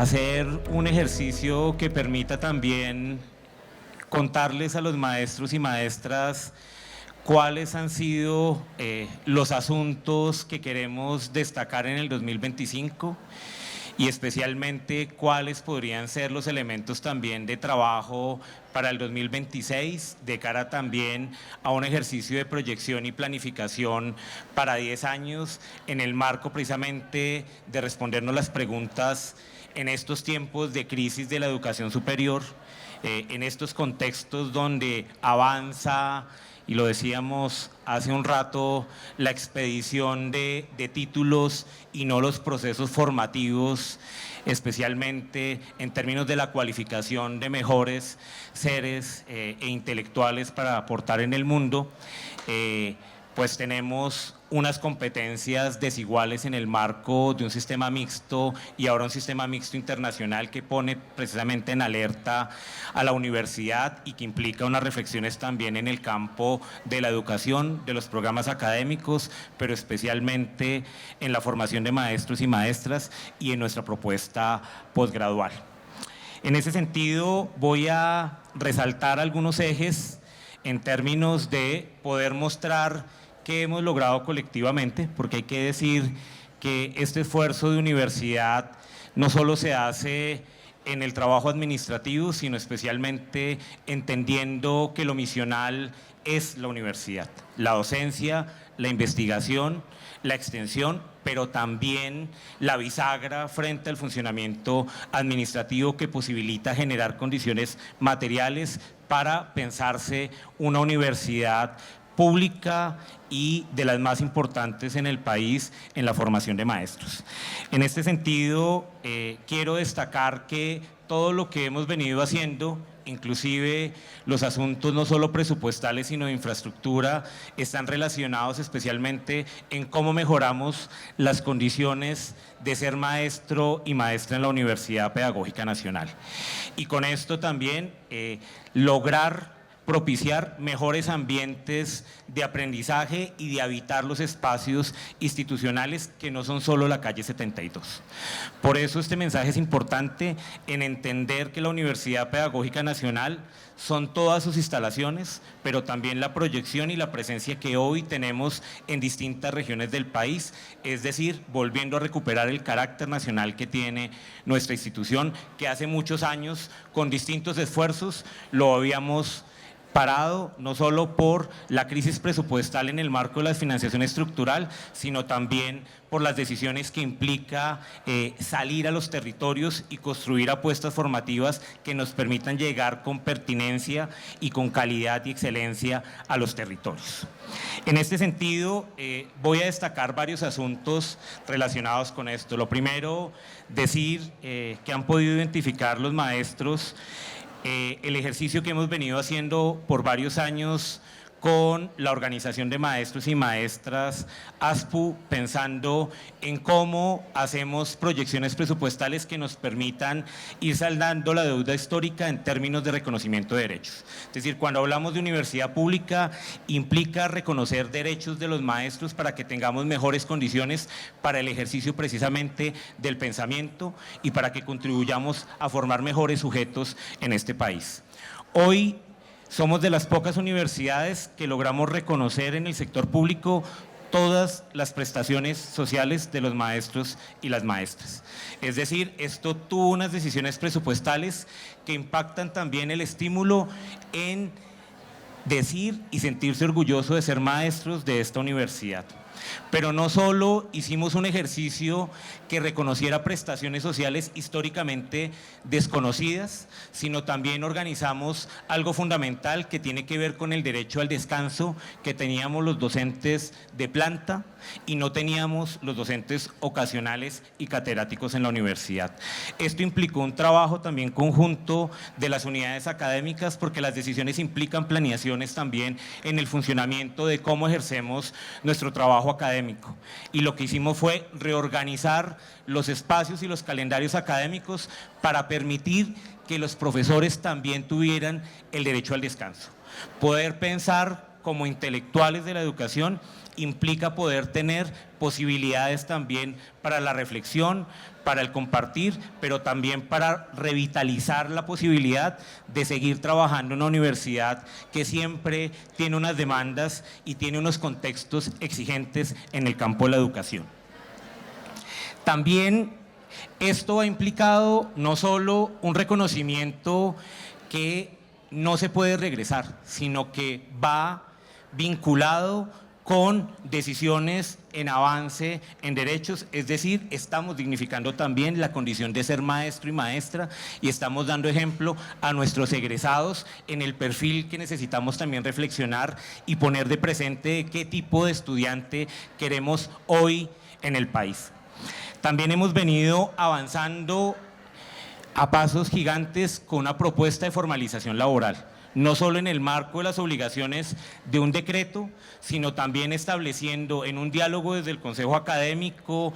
hacer un ejercicio que permita también contarles a los maestros y maestras cuáles han sido los asuntos que queremos destacar en el 2025 y especialmente cuáles podrían ser los elementos también de trabajo para el 2026, de cara también a un ejercicio de proyección y planificación para 10 años, en el marco precisamente de respondernos las preguntas en estos tiempos de crisis de la educación superior, en estos contextos donde avanza, y lo decíamos hace un rato, la expedición de títulos y no los procesos formativos, especialmente en términos de la cualificación de mejores seres e intelectuales para aportar en el mundo, pues tenemos unas competencias desiguales en el marco de un sistema mixto y ahora un sistema mixto internacional que pone precisamente en alerta a la universidad y que implica unas reflexiones también en el campo de la educación, de los programas académicos, pero especialmente en la formación de maestros y maestras y en nuestra propuesta posgradual. En ese sentido, voy a resaltar algunos ejes en términos de poder mostrar que hemos logrado colectivamente, porque hay que decir que este esfuerzo de universidad no solo se hace en el trabajo administrativo, sino especialmente entendiendo que lo misional es la universidad, la docencia, la investigación, la extensión, pero también la bisagra frente al funcionamiento administrativo que posibilita generar condiciones materiales para pensarse una universidad pública y de las más importantes en el país en la formación de maestros. En este sentido, quiero destacar que todo lo que hemos venido haciendo, inclusive los asuntos no solo presupuestales sino de infraestructura, están relacionados especialmente en cómo mejoramos las condiciones de ser maestro y maestra en la Universidad Pedagógica Nacional. Y con esto también lograr propiciar mejores ambientes de aprendizaje y de habitar los espacios institucionales que no son solo la calle 72. Por eso este mensaje es importante en entender que la Universidad Pedagógica Nacional son todas sus instalaciones, pero también la proyección y la presencia que hoy tenemos en distintas regiones del país, es decir, volviendo a recuperar el carácter nacional que tiene nuestra institución, que hace muchos años, con distintos esfuerzos, lo habíamos parado, no solo por la crisis presupuestal en el marco de la financiación estructural, sino también por las decisiones que implica salir a los territorios y construir apuestas formativas que nos permitan llegar con pertinencia y con calidad y excelencia a los territorios. En este sentido, voy a destacar varios asuntos relacionados con esto. Lo primero, decir que han podido identificar los maestros el ejercicio que hemos venido haciendo por varios años con la Organización de Maestros y Maestras ASPU, pensando en cómo hacemos proyecciones presupuestales que nos permitan ir saldando la deuda histórica en términos de reconocimiento de derechos. Es decir, cuando hablamos de universidad pública, implica reconocer derechos de los maestros para que tengamos mejores condiciones para el ejercicio precisamente del pensamiento y para que contribuyamos a formar mejores sujetos en este país. Hoy somos de las pocas universidades que logramos reconocer en el sector público todas las prestaciones sociales de los maestros y las maestras. Es decir, esto tuvo unas decisiones presupuestales que impactan también el estímulo en decir y sentirse orgulloso de ser maestros de esta universidad. Pero no solo hicimos un ejercicio que reconociera prestaciones sociales históricamente desconocidas, sino también organizamos algo fundamental que tiene que ver con el derecho al descanso que teníamos los docentes de planta y no teníamos los docentes ocasionales y catedráticos en la universidad. Esto implicó un trabajo también conjunto de las unidades académicas, porque las decisiones implican planeaciones también en el funcionamiento de cómo ejercemos nuestro trabajo académico. Y lo que hicimos fue reorganizar los espacios y los calendarios académicos para permitir que los profesores también tuvieran el derecho al descanso. Poder pensar como intelectuales de la educación implica poder tener posibilidades también para la reflexión, para el compartir, pero también para revitalizar la posibilidad de seguir trabajando en una universidad que siempre tiene unas demandas y tiene unos contextos exigentes en el campo de la educación. También esto ha implicado no solo un reconocimiento que no se puede regresar, sino que va vinculado con decisiones en avance en derechos, es decir, estamos dignificando también la condición de ser maestro y maestra y estamos dando ejemplo a nuestros egresados en el perfil que necesitamos también reflexionar y poner de presente qué tipo de estudiante queremos hoy en el país. También hemos venido avanzando a pasos gigantes con una propuesta de formalización laboral, no solo en el marco de las obligaciones de un decreto, sino también estableciendo en un diálogo desde el Consejo Académico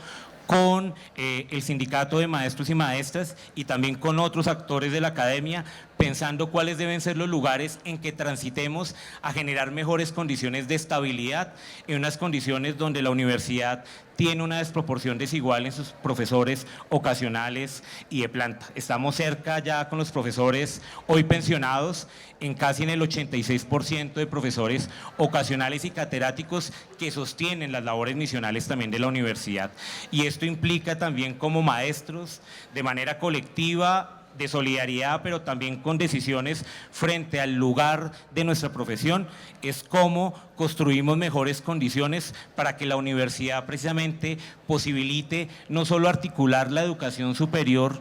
con el Sindicato de Maestros y Maestras y también con otros actores de la academia, pensando cuáles deben ser los lugares en que transitemos a generar mejores condiciones de estabilidad, en unas condiciones donde la universidad tiene una desproporción desigual en sus profesores ocasionales y de planta. Estamos cerca ya con los profesores hoy pensionados, en casi en el 86% de profesores ocasionales y catedráticos que sostienen las labores misionales también de la universidad. Y esto implica también como maestros, de manera colectiva, de solidaridad, pero también con decisiones frente al lugar de nuestra profesión, es cómo construimos mejores condiciones para que la universidad precisamente posibilite no solo articular la educación superior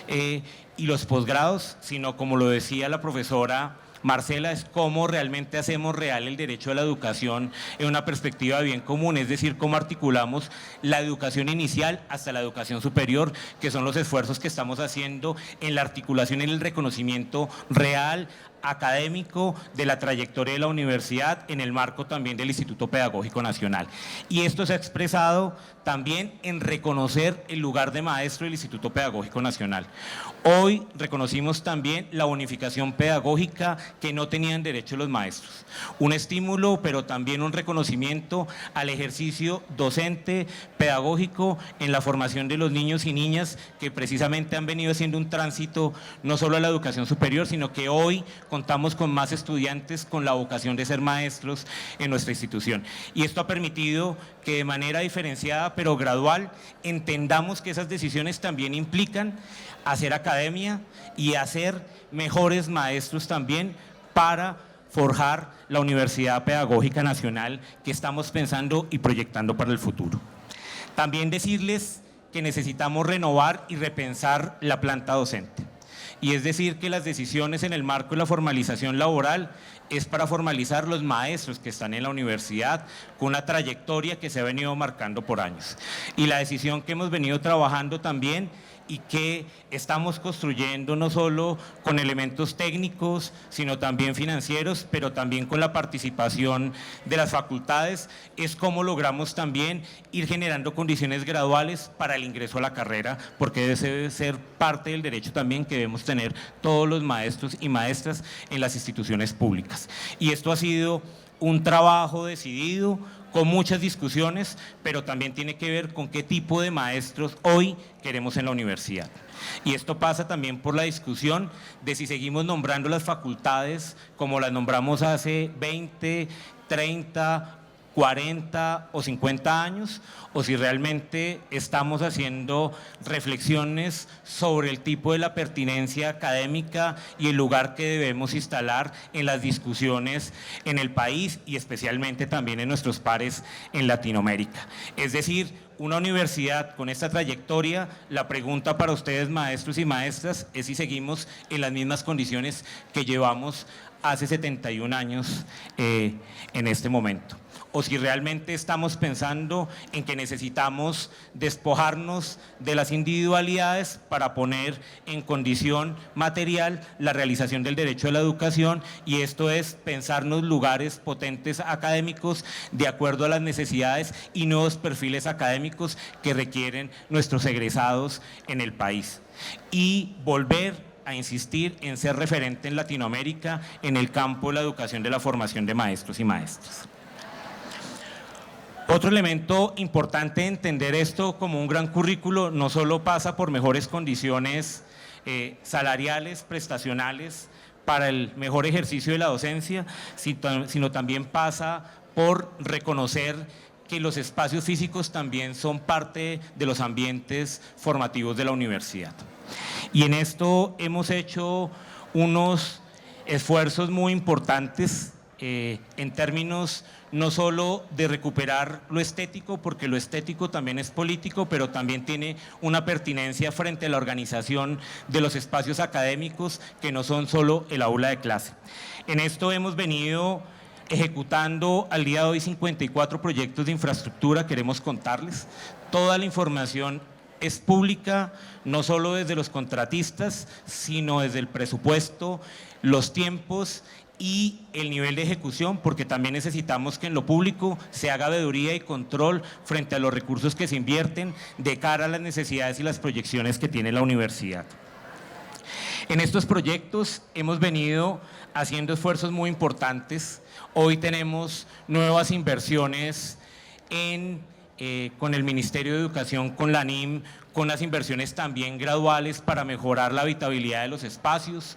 y los posgrados, sino como lo decía la profesora Marcela, es cómo realmente hacemos real el derecho a la educación en una perspectiva de bien común, es decir, cómo articulamos la educación inicial hasta la educación superior, que son los esfuerzos que estamos haciendo en la articulación y en el reconocimiento real, académico de la trayectoria de la universidad en el marco también del Instituto Pedagógico Nacional. Y esto se ha expresado también en reconocer el lugar de maestro del Instituto Pedagógico Nacional. Hoy reconocimos también la bonificación pedagógica que no tenían derecho los maestros. Un estímulo, pero también un reconocimiento al ejercicio docente, pedagógico, en la formación de los niños y niñas que precisamente han venido haciendo un tránsito no solo a la educación superior, sino que hoy contamos con más estudiantes con la vocación de ser maestros en nuestra institución. Y esto ha permitido que de manera diferenciada pero gradual entendamos que esas decisiones también implican hacer academia y hacer mejores maestros también para forjar la Universidad Pedagógica Nacional que estamos pensando y proyectando para el futuro. También decirles que necesitamos renovar y repensar la planta docente. Y es decir que las decisiones en el marco de la formalización laboral es para formalizar los maestros que están en la universidad con una trayectoria que se ha venido marcando por años. Y la decisión que hemos venido trabajando también y que estamos construyendo no solo con elementos técnicos, sino también financieros, pero también con la participación de las facultades, es cómo logramos también ir generando condiciones graduales para el ingreso a la carrera, porque debe ser parte del derecho también que debemos tener todos los maestros y maestras en las instituciones públicas. Y esto ha sido un trabajo decidido, con muchas discusiones, pero también tiene que ver con qué tipo de maestros hoy queremos en la universidad. Y esto pasa también por la discusión de si seguimos nombrando las facultades como las nombramos hace 20, 30, 40 o 50 años, o si realmente estamos haciendo reflexiones sobre el tipo de la pertinencia académica y el lugar que debemos instalar en las discusiones en el país y especialmente también en nuestros pares en Latinoamérica. Es decir, una universidad con esta trayectoria, la pregunta para ustedes maestros y maestras es si seguimos en las mismas condiciones que llevamos hace 71 años en este momento, o si realmente estamos pensando en que necesitamos despojarnos de las individualidades para poner en condición material la realización del derecho a la educación, y esto es pensarnos lugares potentes académicos de acuerdo a las necesidades y nuevos perfiles académicos que requieren nuestros egresados en el país, y volver a insistir en ser referente en Latinoamérica en el campo de la educación de la formación de maestros y maestras. Otro elemento importante de entender esto como un gran currículo no solo pasa por mejores condiciones salariales, prestacionales, para el mejor ejercicio de la docencia, sino también pasa por reconocer que los espacios físicos también son parte de los ambientes formativos de la universidad. Y en esto hemos hecho unos esfuerzos muy importantes en términos no solo de recuperar lo estético, porque lo estético también es político, pero también tiene una pertinencia frente a la organización de los espacios académicos que no son solo el aula de clase. En esto hemos venido ejecutando al día de hoy 54 proyectos de infraestructura. Queremos contarles, toda la información es pública, no solo desde los contratistas, sino desde el presupuesto, los tiempos y el nivel de ejecución, porque también necesitamos que en lo público se haga veeduría y control frente a los recursos que se invierten de cara a las necesidades y las proyecciones que tiene la universidad. En estos proyectos hemos venido haciendo esfuerzos muy importantes. Hoy tenemos nuevas inversiones con el Ministerio de Educación, con la ANIM, con las inversiones también graduales para mejorar la habitabilidad de los espacios.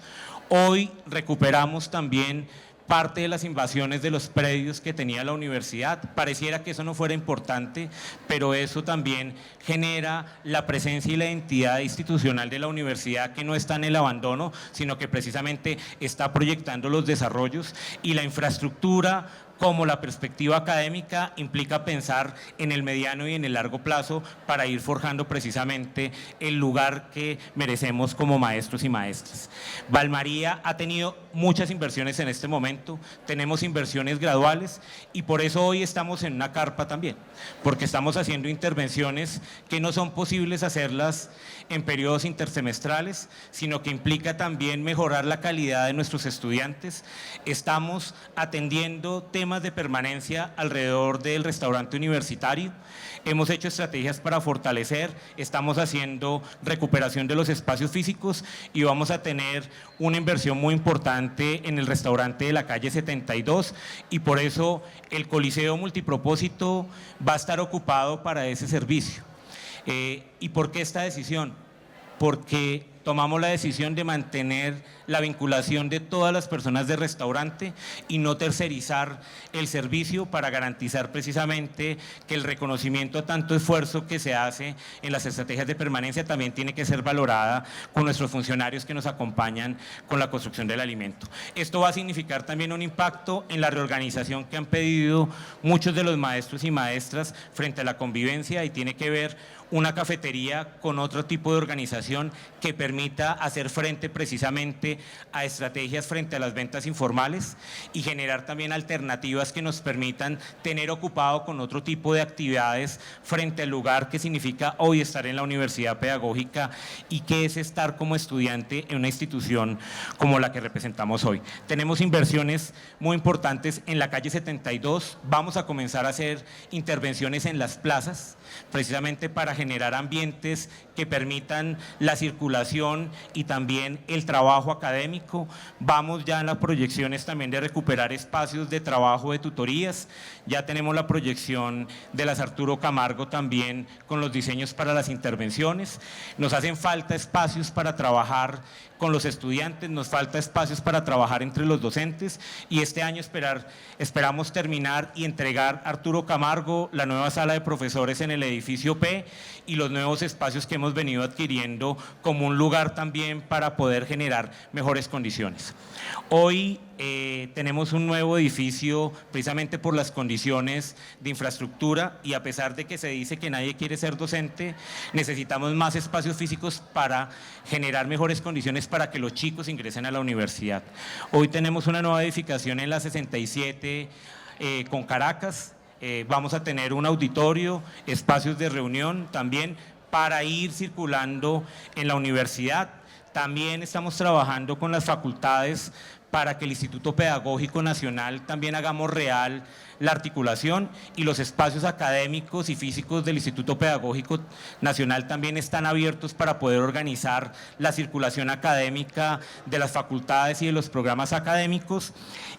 Hoy recuperamos también parte de las invasiones de los predios que tenía la universidad. Pareciera que eso no fuera importante, pero eso también genera la presencia y la identidad institucional de la universidad, que no está en el abandono, sino que precisamente está proyectando los desarrollos, y la infraestructura como la perspectiva académica implica pensar en el mediano y en el largo plazo para ir forjando precisamente el lugar que merecemos como maestros y maestras. Valmaría ha tenido muchas inversiones en este momento, tenemos inversiones graduales y por eso hoy estamos en una carpa también, porque estamos haciendo intervenciones que no son posibles hacerlas en periodos intersemestrales, sino que implica también mejorar la calidad de nuestros estudiantes. Estamos atendiendo temas de permanencia alrededor del restaurante universitario. Hemos hecho estrategias para fortalecer, estamos haciendo recuperación de los espacios físicos y vamos a tener una inversión muy importante en el restaurante de la calle 72 y por eso el Coliseo Multipropósito va a estar ocupado para ese servicio. ¿Y por qué esta decisión? Porque tomamos la decisión de mantener la vinculación de todas las personas del restaurante y no tercerizar el servicio para garantizar precisamente que el reconocimiento a tanto esfuerzo que se hace en las estrategias de permanencia también tiene que ser valorada con nuestros funcionarios que nos acompañan con la construcción del alimento. Esto va a significar también un impacto en la reorganización que han pedido muchos de los maestros y maestras frente a la convivencia y tiene que ver una cafetería con otro tipo de organización que permita hacer frente precisamente a estrategias frente a las ventas informales y generar también alternativas que nos permitan tener ocupado con otro tipo de actividades frente al lugar que significa hoy estar en la universidad pedagógica y que es estar como estudiante en una institución como la que representamos hoy. Tenemos inversiones muy importantes en la calle 72, vamos a comenzar a hacer intervenciones en las plazas, precisamente para generar ambientes que permitan la circulación y también el trabajo académico. Vamos ya en las proyecciones también de recuperar espacios de trabajo de tutorías. Ya tenemos la proyección de las Arturo Camargo también con los diseños para las intervenciones. Nos hacen falta espacios para trabajar con los estudiantes, nos falta espacios para trabajar entre los docentes y este año esperamos terminar y entregar Arturo Camargo, la nueva sala de profesores en el edificio P y los nuevos espacios que hemos venido adquiriendo como un lugar también para poder generar mejores condiciones. Hoy tenemos un nuevo edificio precisamente por las condiciones de infraestructura y a pesar de que se dice que nadie quiere ser docente, necesitamos más espacios físicos para generar mejores condiciones para que los chicos ingresen a la universidad. Hoy tenemos una nueva edificación en la 67 con Caracas, vamos a tener un auditorio, espacios de reunión también para ir circulando en la universidad. También estamos trabajando con las facultades para que el Instituto Pedagógico Nacional también hagamos real la articulación, y los espacios académicos y físicos del Instituto Pedagógico Nacional también están abiertos para poder organizar la circulación académica de las facultades y de los programas académicos.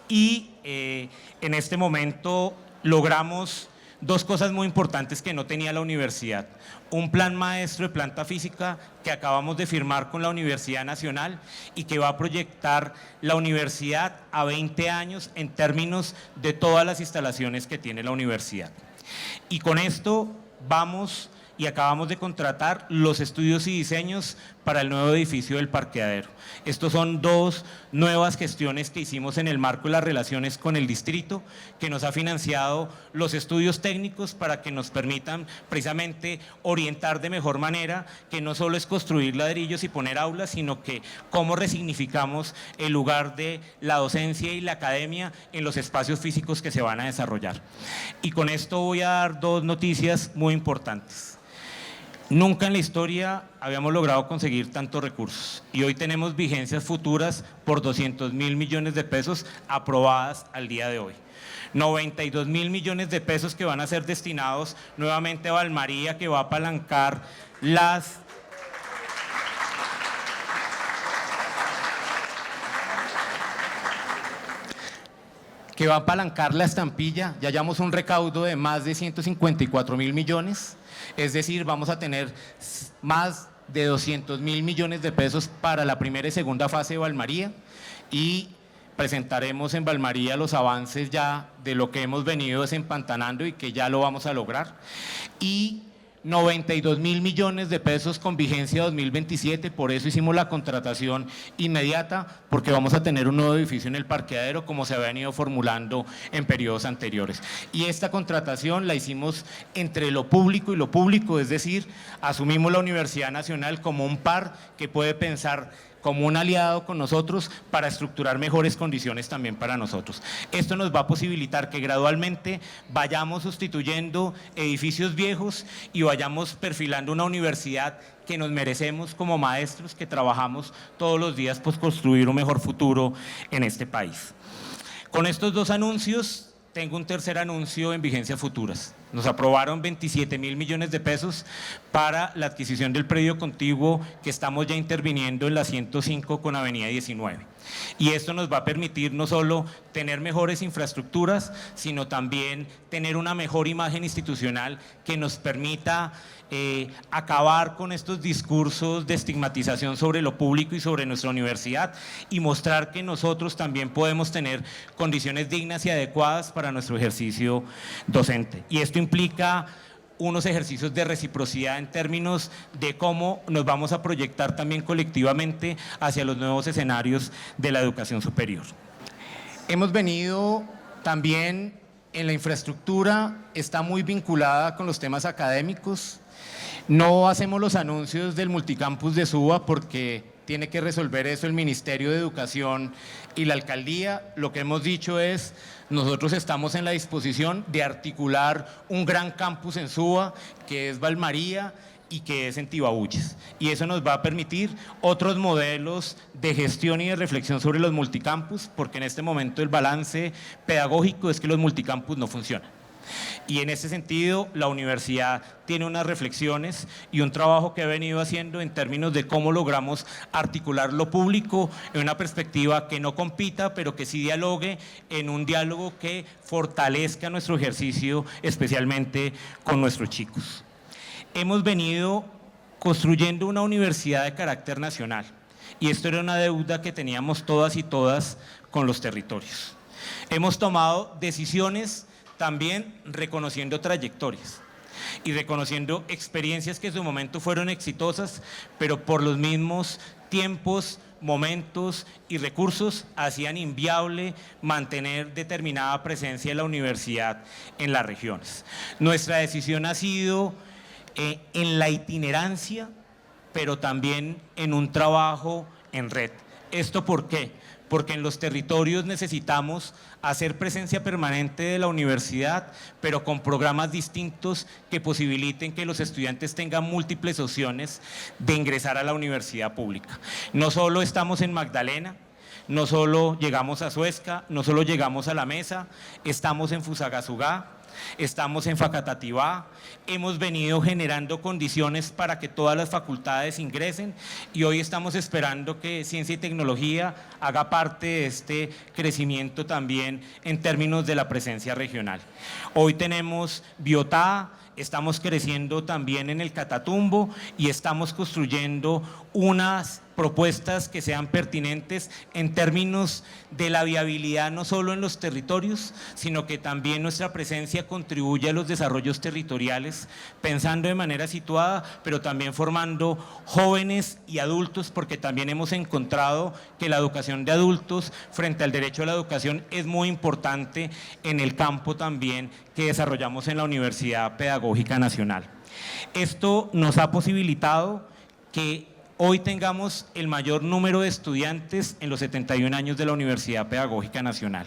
Y en este momento logramos dos cosas muy importantes que no tenía la universidad: un plan maestro de planta física que acabamos de firmar con la Universidad Nacional y que va a proyectar la universidad a 20 años en términos de todas las instalaciones que tiene la universidad. Y con esto vamos y acabamos de contratar los estudios y diseños para el nuevo edificio del Parqueadero. Estos son dos nuevas gestiones que hicimos en el marco de las relaciones con el distrito, que nos ha financiado los estudios técnicos para que nos permitan precisamente orientar de mejor manera, que no solo es construir ladrillos y poner aulas, sino que cómo resignificamos el lugar de la docencia y la academia en los espacios físicos que se van a desarrollar. Y con esto voy a dar dos noticias muy importantes. Nunca en la historia habíamos logrado conseguir tantos recursos y hoy tenemos vigencias futuras por 200.000 millones de pesos aprobadas al día de hoy. 92.000 millones de pesos que van a ser destinados nuevamente a Valmaría, que va a apalancar la estampilla. Ya llevamos un recaudo de más de 154.000 millones, es decir, vamos a tener más de 200.000 millones de pesos para la primera y segunda fase de Valmaría, y presentaremos en Valmaría los avances ya de lo que hemos venido desempantanando y que ya lo vamos a lograr. Y 92.000 millones de pesos con vigencia 2027, por eso hicimos la contratación inmediata, porque vamos a tener un nuevo edificio en el Parqueadero como se habían ido formulando en periodos anteriores. Y esta contratación la hicimos entre lo público y lo público, es decir, asumimos la Universidad Nacional como un par que puede pensar como un aliado con nosotros para estructurar mejores condiciones también para nosotros. Esto nos va a posibilitar que gradualmente vayamos sustituyendo edificios viejos y vayamos perfilando una universidad que nos merecemos como maestros que trabajamos todos los días por construir un mejor futuro en este país. Con estos dos anuncios, tengo un tercer anuncio en vigencias futuras. Nos aprobaron 27.000 millones de pesos para la adquisición del predio contiguo que estamos ya interviniendo en la 105 con Avenida 19. Y esto nos va a permitir no solo tener mejores infraestructuras, sino también tener una mejor imagen institucional que nos permita acabar con estos discursos de estigmatización sobre lo público y sobre nuestra universidad, y mostrar que nosotros también podemos tener condiciones dignas y adecuadas para nuestro ejercicio docente. Y esto implica unos ejercicios de reciprocidad en términos de cómo nos vamos a proyectar también colectivamente hacia los nuevos escenarios de la educación superior. Hemos venido también en la infraestructura, está muy vinculada con los temas académicos. No hacemos los anuncios del multicampus de Suba porque tiene que resolver eso el Ministerio de Educación y la Alcaldía. Lo que hemos dicho es, nosotros estamos en la disposición de articular un gran campus en Suba, que es Valmaría y que es en Tibabuyes. Y eso nos va a permitir otros modelos de gestión y de reflexión sobre los multicampus, porque en este momento el balance pedagógico es que los multicampus no funcionan. Y en ese sentido, la universidad tiene unas reflexiones y un trabajo que ha venido haciendo en términos de cómo logramos articular lo público en una perspectiva que no compita, pero que sí dialogue, en un diálogo que fortalezca nuestro ejercicio, especialmente con nuestros chicos. Hemos venido construyendo una universidad de carácter nacional, y esto era una deuda que teníamos todas y todas con los territorios. Hemos tomado decisiones también reconociendo trayectorias y reconociendo experiencias que en su momento fueron exitosas, pero por los mismos tiempos, momentos y recursos hacían inviable mantener determinada presencia de la universidad en las regiones. Nuestra decisión ha sido en la itinerancia, pero también en un trabajo en red. ¿Esto por qué? Porque en los territorios necesitamos hacer presencia permanente de la universidad, pero con programas distintos que posibiliten que los estudiantes tengan múltiples opciones de ingresar a la universidad pública. No solo estamos en Magdalena, no solo llegamos a Suezca, no solo llegamos a La Mesa, estamos en Fusagasugá, estamos en Facatativá, hemos venido generando condiciones para que todas las facultades ingresen y hoy estamos esperando que Ciencia y Tecnología haga parte de este crecimiento también en términos de la presencia regional. Hoy tenemos Biotá, estamos creciendo también en el Catatumbo y estamos construyendo unas propuestas que sean pertinentes en términos de la viabilidad no solo en los territorios, sino que también nuestra presencia contribuye a los desarrollos territoriales, pensando de manera situada, pero también formando jóvenes y adultos, porque también hemos encontrado que la educación de adultos frente al derecho a la educación es muy importante en el campo también que desarrollamos en la Universidad Pedagógica Nacional. Esto nos ha posibilitado que hoy tengamos el mayor número de estudiantes en los 71 años de la Universidad Pedagógica Nacional.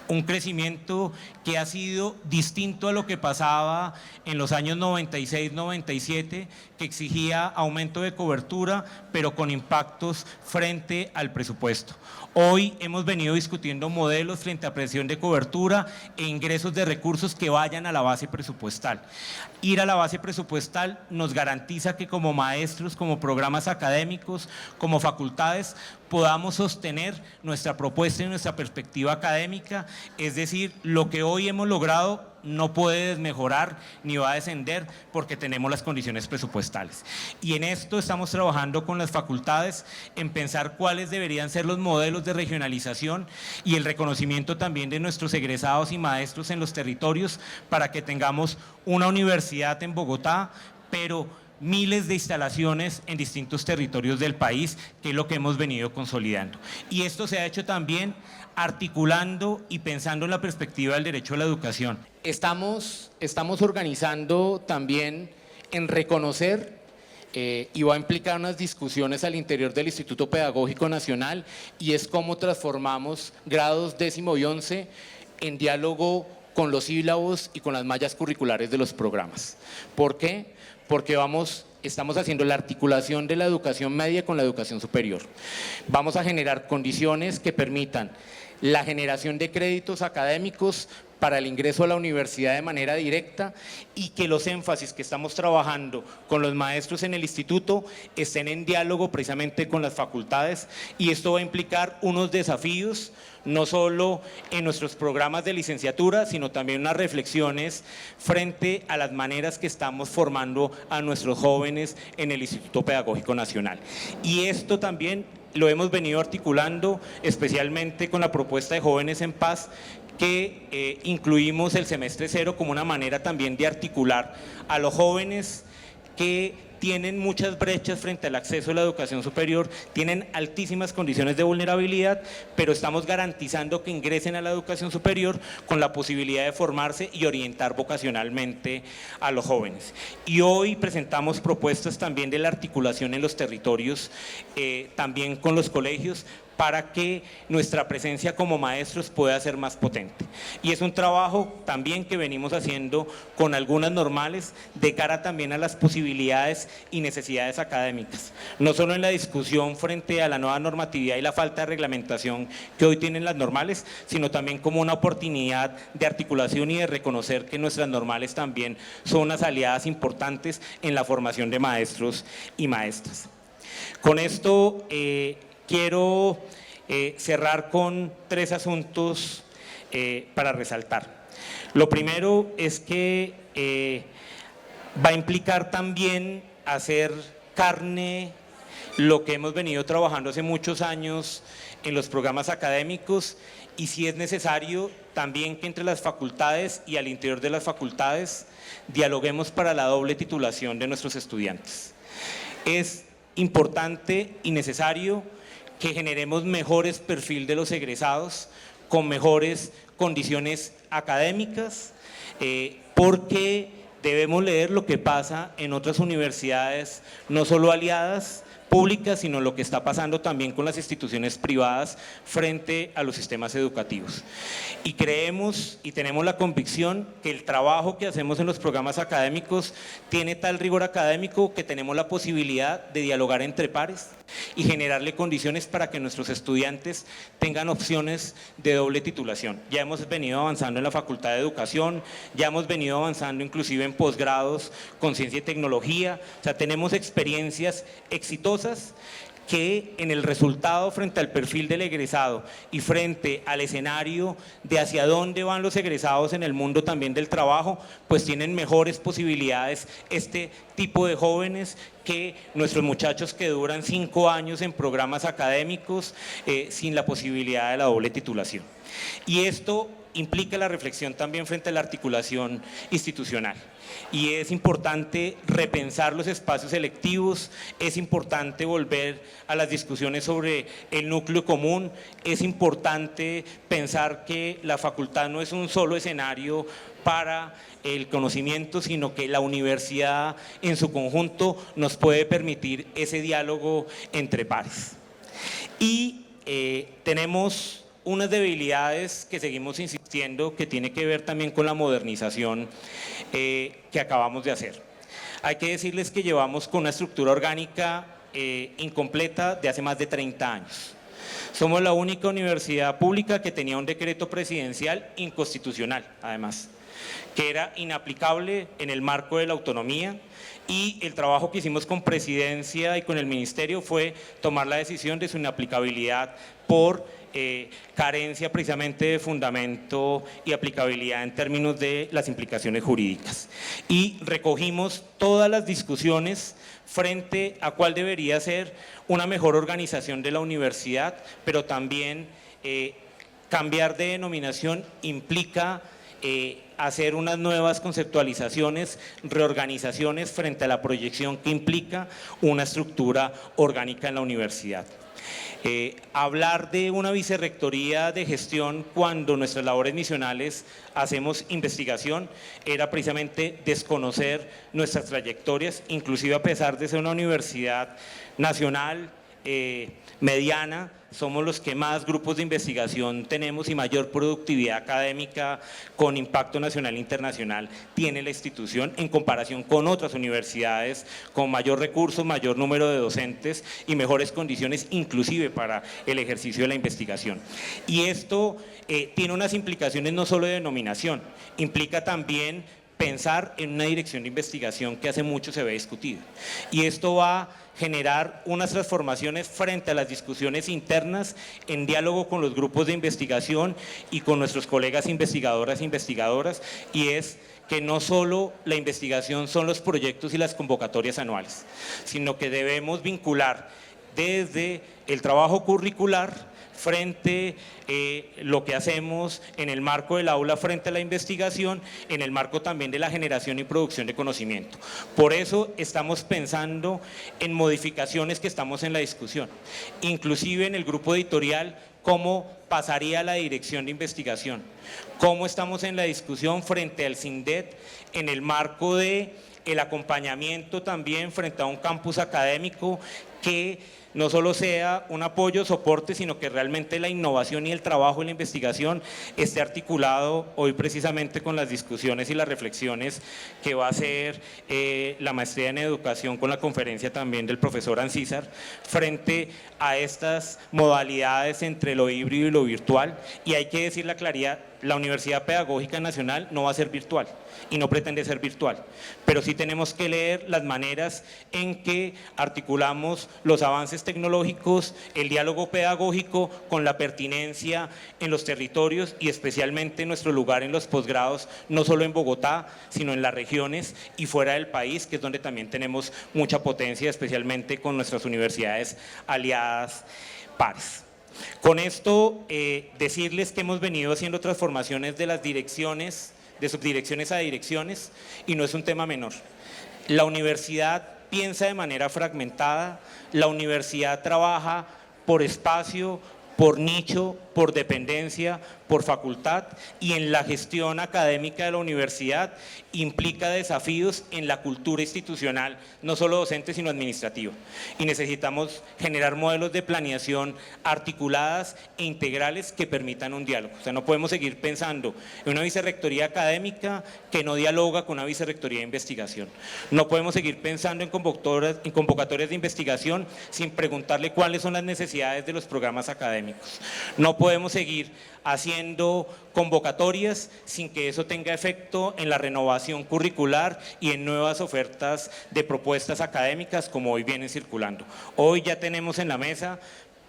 Un crecimiento que ha sido distinto a lo que pasaba en los años 96-97, que exigía aumento de cobertura, pero con impactos frente al presupuesto. Hoy hemos venido discutiendo modelos frente a presión de cobertura e ingresos de recursos que vayan a la base presupuestal. Ir a la base presupuestal nos garantiza que como maestros, como programas académicos, como facultades, podamos sostener nuestra propuesta y nuestra perspectiva académica, es decir, lo que hoy hemos logrado no puede desmejorar ni va a descender porque tenemos las condiciones presupuestales. Y en esto estamos trabajando con las facultades en pensar cuáles deberían ser los modelos de regionalización y el reconocimiento también de nuestros egresados y maestros en los territorios para que tengamos una universidad en Bogotá, pero miles de instalaciones en distintos territorios del país, que es lo que hemos venido consolidando. Y esto se ha hecho también articulando y pensando en la perspectiva del derecho a la educación. Estamos organizando también en reconocer y va a implicar unas discusiones al interior del Instituto Pedagógico Nacional y es cómo transformamos grados 10º y 11 en diálogo con los sílabos y con las mallas curriculares de los programas. ¿Por qué? Porque estamos haciendo la articulación de la educación media con la educación superior. Vamos a generar condiciones que permitan la generación de créditos académicos para el ingreso a la universidad de manera directa y que los énfasis que estamos trabajando con los maestros en el instituto estén en diálogo precisamente con las facultades y esto va a implicar unos desafíos no solo en nuestros programas de licenciatura, sino también unas reflexiones frente a las maneras que estamos formando a nuestros jóvenes en el Instituto Pedagógico Nacional. Y esto también lo hemos venido articulando especialmente con la propuesta de Jóvenes en Paz, que incluimos el semestre cero como una manera también de articular a los jóvenes que tienen muchas brechas frente al acceso a la educación superior, tienen altísimas condiciones de vulnerabilidad, pero estamos garantizando que ingresen a la educación superior con la posibilidad de formarse y orientar vocacionalmente a los jóvenes. Y hoy presentamos propuestas también de la articulación en los territorios, también con los colegios, para que nuestra presencia como maestros pueda ser más potente. Y es un trabajo también que venimos haciendo con algunas normales de cara también a las posibilidades y necesidades académicas. No solo en la discusión frente a la nueva normatividad y la falta de reglamentación que hoy tienen las normales, sino también como una oportunidad de articulación y de reconocer que nuestras normales también son unas aliadas importantes en la formación de maestros y maestras. Con esto quiero cerrar con 3 asuntos para resaltar. Lo primero es que va a implicar también hacer carne lo que hemos venido trabajando hace muchos años en los programas académicos y si es necesario también que entre las facultades y al interior de las facultades dialoguemos para la doble titulación de nuestros estudiantes. Es importante y necesario que generemos mejores perfil de los egresados con mejores condiciones académicas, porque debemos leer lo que pasa en otras universidades, no solo aliadas públicas, sino lo que está pasando también con las instituciones privadas frente a los sistemas educativos. Y creemos y tenemos la convicción que el trabajo que hacemos en los programas académicos tiene tal rigor académico que tenemos la posibilidad de dialogar entre pares, y generarle condiciones para que nuestros estudiantes tengan opciones de doble titulación. Ya hemos venido avanzando en la Facultad de Educación, ya hemos venido avanzando inclusive en posgrados con ciencia y tecnología, o sea, tenemos experiencias exitosas que en el resultado frente al perfil del egresado y frente al escenario de hacia dónde van los egresados en el mundo también del trabajo, pues tienen mejores posibilidades este tipo de jóvenes que nuestros muchachos que duran 5 años en programas académicos sin la posibilidad de la doble titulación. Y esto implica la reflexión también frente a la articulación institucional. Y es importante repensar los espacios selectivos, es importante volver a las discusiones sobre el núcleo común, es importante pensar que la facultad no es un solo escenario para el conocimiento, sino que la universidad en su conjunto nos puede permitir ese diálogo entre pares. Y tenemos unas debilidades que seguimos insistiendo que tiene que ver también con la modernización que acabamos de hacer. Hay que decirles que llevamos con una estructura orgánica incompleta de hace más de 30 años. Somos la única universidad pública que tenía un decreto presidencial inconstitucional, además, que era inaplicable en el marco de la autonomía, y el trabajo que hicimos con Presidencia y con el Ministerio fue tomar la decisión de su inaplicabilidad por carencia precisamente de fundamento y aplicabilidad en términos de las implicaciones jurídicas. Y recogimos todas las discusiones frente a cuál debería ser una mejor organización de la universidad, pero también cambiar de denominación implica hacer unas nuevas conceptualizaciones, reorganizaciones frente a la proyección que implica una estructura orgánica en la universidad. Hablar de una vicerrectoría de gestión cuando nuestras labores misionales hacemos investigación era precisamente desconocer nuestras trayectorias, inclusive a pesar de ser una universidad nacional, mediana, somos los que más grupos de investigación tenemos y mayor productividad académica con impacto nacional e internacional tiene la institución en comparación con otras universidades con mayor recursos, mayor número de docentes y mejores condiciones inclusive para el ejercicio de la investigación. Y esto tiene unas implicaciones no solo de denominación, implica también pensar en una dirección de investigación que hace mucho se ve discutida. Y esto va a generar unas transformaciones frente a las discusiones internas en diálogo con los grupos de investigación y con nuestros colegas investigadoras e investigadoras, y es que no solo la investigación son los proyectos y las convocatorias anuales, sino que debemos vincular desde el trabajo curricular frente lo que hacemos en el marco del aula frente a la investigación, en el marco también de la generación y producción de conocimiento. Por eso estamos pensando en modificaciones que estamos en la discusión, inclusive en el grupo editorial, cómo pasaría la dirección de investigación, cómo estamos en la discusión frente al CINDET en el marco de el acompañamiento también frente a un campus académico que no solo sea un apoyo, soporte, sino que realmente la innovación y el trabajo y la investigación esté articulado hoy precisamente con las discusiones y las reflexiones que va a hacer la maestría en educación con la conferencia también del profesor Ancísar frente a estas modalidades entre lo híbrido y lo virtual. Y hay que decir la claridad, la Universidad Pedagógica Nacional no va a ser virtual y no pretende ser virtual, pero sí tenemos que leer las maneras en que articulamos los avances tecnológicos, el diálogo pedagógico con la pertinencia en los territorios y especialmente nuestro lugar en los posgrados, no solo en Bogotá, sino en las regiones y fuera del país, que es donde también tenemos mucha potencia, especialmente con nuestras universidades aliadas pares. Con esto, decirles que hemos venido haciendo transformaciones de las direcciones, de subdirecciones a direcciones, y no es un tema menor. La universidad piensa de manera fragmentada, la universidad trabaja por espacio, por nicho, por dependencia, por facultad, y en la gestión académica de la universidad implica desafíos en la cultura institucional, no solo docente sino administrativa, y necesitamos generar modelos de planeación articuladas e integrales que permitan un diálogo. O sea, no podemos seguir pensando en una vicerrectoría académica que no dialoga con una vicerrectoría de investigación. No podemos seguir pensando en convocatorias de investigación sin preguntarle cuáles son las necesidades de los programas académicos. No podemos seguir haciendo convocatorias sin que eso tenga efecto en la renovación curricular y en nuevas ofertas de propuestas académicas como hoy vienen circulando. Hoy ya tenemos en la mesa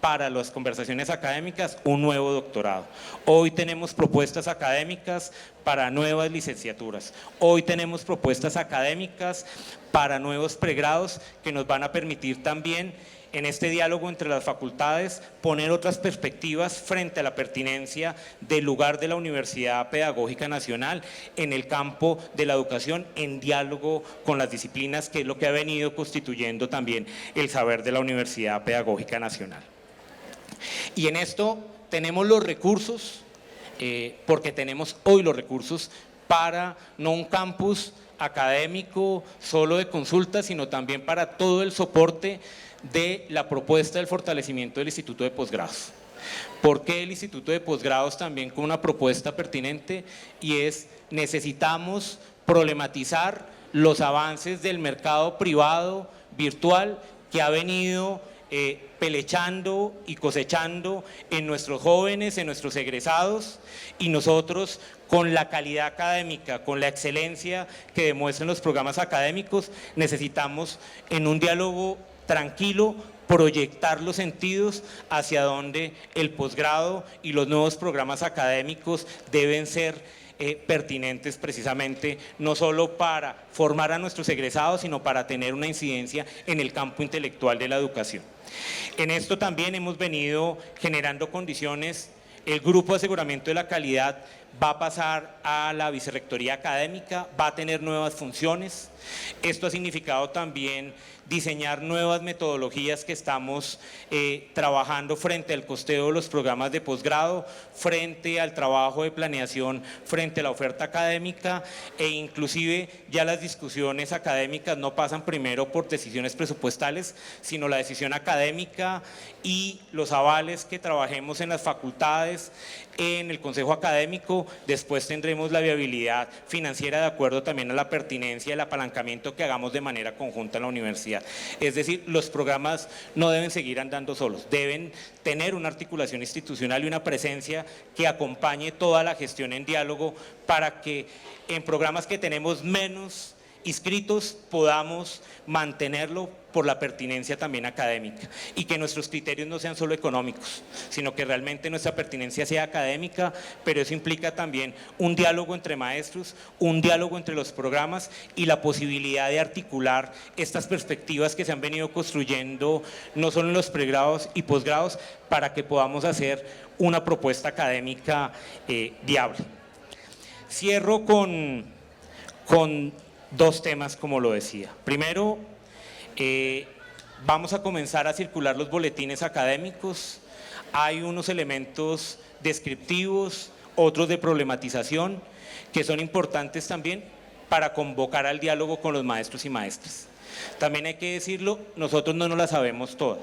para las conversaciones académicas un nuevo doctorado. Hoy tenemos propuestas académicas para nuevas licenciaturas. Hoy tenemos propuestas académicas para nuevos pregrados que nos van a permitir también en este diálogo entre las facultades poner otras perspectivas frente a la pertinencia del lugar de la Universidad Pedagógica Nacional en el campo de la educación en diálogo con las disciplinas, que es lo que ha venido constituyendo también el saber de la Universidad Pedagógica Nacional. Y en esto tenemos los recursos, porque tenemos hoy los recursos para no un campus académico solo de consulta, sino también para todo el soporte de la propuesta del fortalecimiento del Instituto de Posgrados. ¿Por qué el Instituto de Posgrados también con una propuesta pertinente? Y es, necesitamos problematizar los avances del mercado privado virtual que ha venido pelechando y cosechando en nuestros jóvenes, en nuestros egresados, y nosotros con la calidad académica, con la excelencia que demuestran los programas académicos, necesitamos en un diálogo tranquilo proyectar los sentidos hacia donde el posgrado y los nuevos programas académicos deben ser pertinentes precisamente, no solo para formar a nuestros egresados, sino para tener una incidencia en el campo intelectual de la educación. En esto también hemos venido generando condiciones. El Grupo de Aseguramiento de la Calidad va a pasar a la Vicerrectoría Académica, va a tener nuevas funciones. Esto ha significado también diseñar nuevas metodologías que estamos trabajando frente al costeo de los programas de posgrado, frente al trabajo de planeación, frente a la oferta académica, e inclusive ya las discusiones académicas no pasan primero por decisiones presupuestales, sino la decisión académica y los avales que trabajemos en las facultades, en el Consejo Académico. Después tendremos la viabilidad financiera de acuerdo también a la pertinencia y el apalancamiento que hagamos de manera conjunta en la universidad. Es decir, los programas no deben seguir andando solos, deben tener una articulación institucional y una presencia que acompañe toda la gestión en diálogo para que en programas que tenemos menos inscritos podamos mantenerlo por la pertinencia también académica, y que nuestros criterios no sean solo económicos, sino que realmente nuestra pertinencia sea académica, pero eso implica también un diálogo entre maestros, un diálogo entre los programas y la posibilidad de articular estas perspectivas que se han venido construyendo no solo en los pregrados y posgrados, para que podamos hacer una propuesta académica viable. Cierro con dos temas, como lo decía. Primero, vamos a comenzar a circular los boletines académicos. Hay unos elementos descriptivos, otros de problematización, que son importantes también para convocar al diálogo con los maestros y maestras. También hay que decirlo, nosotros no nos la sabemos toda.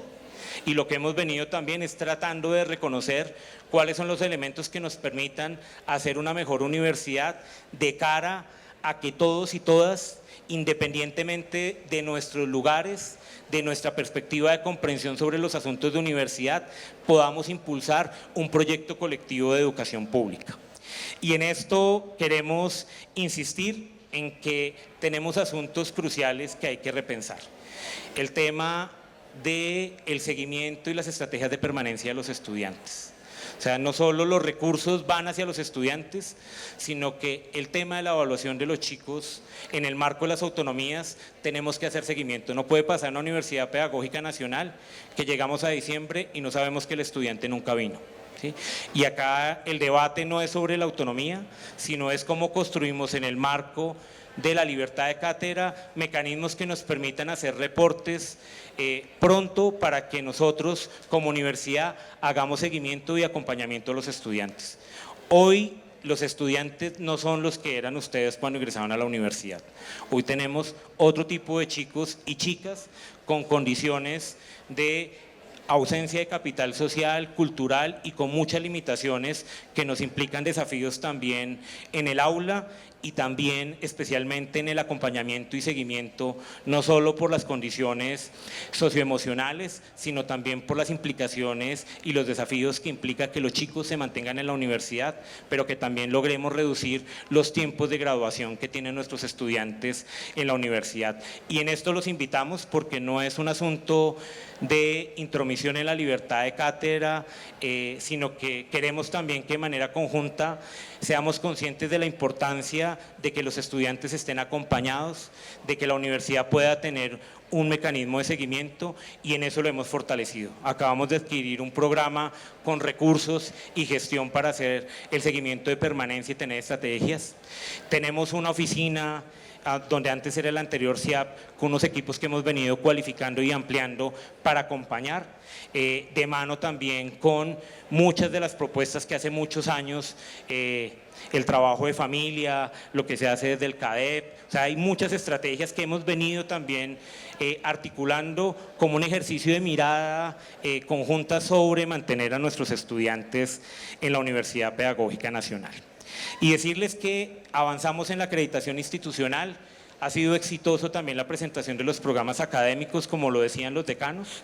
Y lo que hemos venido también es tratando de reconocer cuáles son los elementos que nos permitan hacer una mejor universidad de cara a que todos y todas, independientemente de nuestros lugares, de nuestra perspectiva de comprensión sobre los asuntos de universidad, podamos impulsar un proyecto colectivo de educación pública. Y en esto queremos insistir en que tenemos asuntos cruciales que hay que repensar. El tema del seguimiento y las estrategias de permanencia de los estudiantes. O sea, no solo los recursos van hacia los estudiantes, sino que el tema de la evaluación de los chicos en el marco de las autonomías tenemos que hacer seguimiento. No puede pasar en la Universidad Pedagógica Nacional que llegamos a diciembre y no sabemos que el estudiante nunca vino, ¿sí? Y acá el debate no es sobre la autonomía, sino es cómo construimos en el marco de la libertad de cátedra mecanismos que nos permitan hacer reportes pronto para que nosotros como universidad hagamos seguimiento y acompañamiento a los estudiantes. Hoy los estudiantes no son los que eran ustedes cuando ingresaban a la universidad. Hoy tenemos otro tipo de chicos y chicas con condiciones de ausencia de capital social, cultural y con muchas limitaciones que nos implican desafíos también en el aula y también especialmente en el acompañamiento y seguimiento, no solo por las condiciones socioemocionales, sino también por las implicaciones y los desafíos que implica que los chicos se mantengan en la universidad, pero que también logremos reducir los tiempos de graduación que tienen nuestros estudiantes en la universidad. Y en esto los invitamos porque no es un asunto de intromisión en la libertad de cátedra, sino que queremos también que de manera conjunta seamos conscientes de la importancia de que los estudiantes estén acompañados, de que la universidad pueda tener un mecanismo de seguimiento y en eso lo hemos fortalecido. Acabamos de adquirir un programa con recursos y gestión para hacer el seguimiento de permanencia y tener estrategias. Tenemos una oficina donde antes era el anterior CIAP, con unos equipos que hemos venido cualificando y ampliando para acompañar, de mano también con muchas de las propuestas que hace muchos años, el trabajo de familia, lo que se hace desde el CADEP, o sea, hay muchas estrategias que hemos venido también articulando como un ejercicio de mirada conjunta sobre mantener a nuestros estudiantes en la Universidad Pedagógica Nacional. Y decirles que avanzamos en la acreditación institucional, ha sido exitoso también la presentación de los programas académicos, como lo decían los decanos,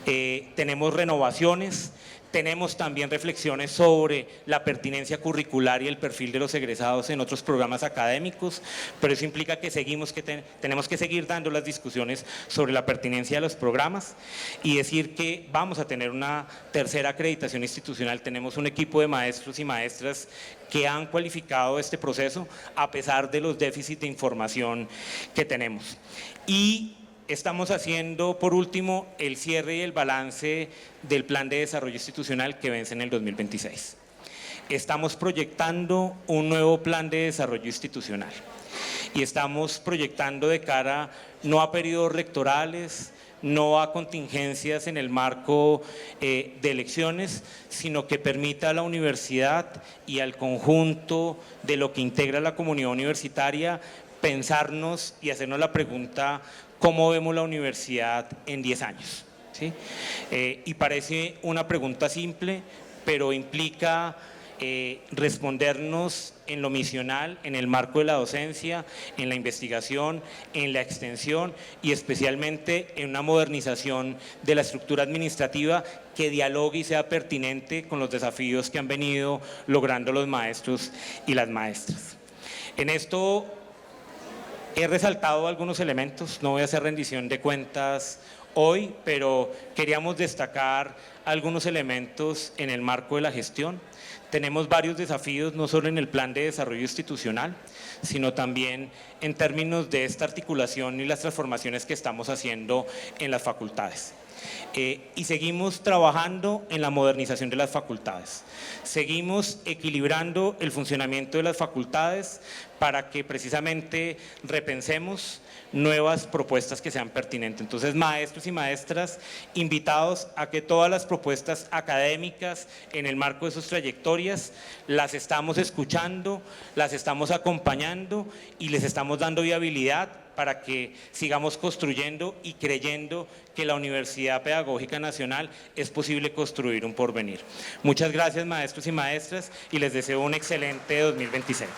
tenemos renovaciones, tenemos también reflexiones sobre la pertinencia curricular y el perfil de los egresados en otros programas académicos, pero eso implica que tenemos que seguir dando las discusiones sobre la pertinencia de los programas y decir que vamos a tener una tercera acreditación institucional. Tenemos un equipo de maestros y maestras que han cualificado este proceso a pesar de los déficits de información que tenemos. Y estamos haciendo, por último, el cierre y el balance del Plan de Desarrollo Institucional que vence en el 2026. Estamos proyectando un nuevo Plan de Desarrollo Institucional y estamos proyectando de cara no a periodos rectorales, no a contingencias en el marco de elecciones, sino que permita a la universidad y al conjunto de lo que integra la comunidad universitaria pensarnos y hacernos la pregunta: ¿cómo vemos la universidad en 10 años? ¿Sí? Y parece una pregunta simple, pero implica respondernos en lo misional, en el marco de la docencia, en la investigación, en la extensión y especialmente en una modernización de la estructura administrativa que dialogue y sea pertinente con los desafíos que han venido logrando los maestros y las maestras. En esto he resaltado algunos elementos, no voy a hacer rendición de cuentas hoy, pero queríamos destacar algunos elementos en el marco de la gestión. Tenemos varios desafíos, no solo en el plan de desarrollo institucional, sino también en términos de esta articulación y las transformaciones que estamos haciendo en las facultades. Y seguimos trabajando en la modernización de las facultades. Seguimos equilibrando el funcionamiento de las facultades para que precisamente repensemos nuevas propuestas que sean pertinentes. Entonces, maestros y maestras, invitados a que todas las propuestas académicas en el marco de sus trayectorias las estamos escuchando, las estamos acompañando y les estamos dando viabilidad para que sigamos construyendo y creyendo que la Universidad Pedagógica Nacional es posible construir un porvenir. Muchas gracias, maestros y maestras, y les deseo un excelente 2026.